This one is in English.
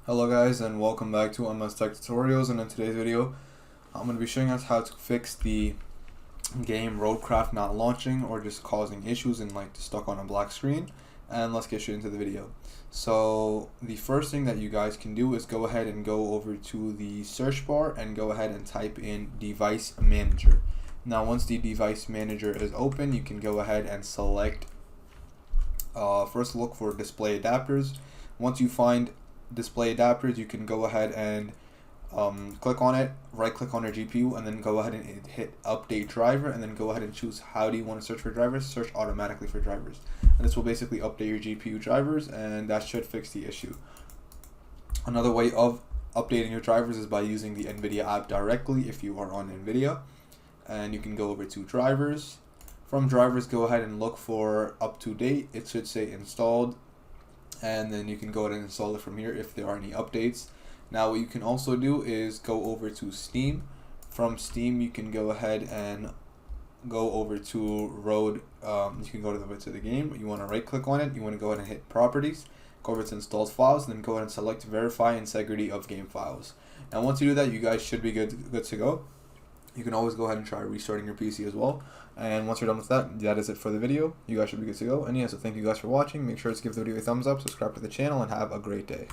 Hello guys, and welcome back to MS Tech Tutorials. And in today's video I'm going to be showing us how to fix the game Roadcraft not launching or just causing issues and like stuck on a black screen. And let's get straight into the video. So the first thing that you guys can do is go ahead and go over to the search bar and go ahead and type in device manager. Now once the device manager is open, you can go ahead and select first look for display adapters. Once you find display adapters, you can go ahead and click on it, right click on your GPU, and then go ahead and hit update driver, and then go ahead and choose how do you want to search for drivers. Search automatically for drivers, and this will basically update your GPU drivers, and that should fix the issue. Another way of updating your drivers is by using the NVIDIA app directly if you are on NVIDIA, and you can go over to drivers. From drivers, go ahead and look for up to date. It should say installed, and then you can go ahead and install it from here if there are any updates. Now what you can also do is go over to Steam. From Steam you can go ahead and go over to you can go over to the game. You want to right click on it, you want to go ahead and hit properties, go over to installed files, and then go ahead and select verify integrity of game files. And once you do that, you guys should be good to go. You can always go ahead and try restarting your PC as well. And once you're done with that, that is it for the video. You guys should be good to go. And yeah, so thank you guys for watching. Make sure to give the video a thumbs up, subscribe to the channel, and have a great day.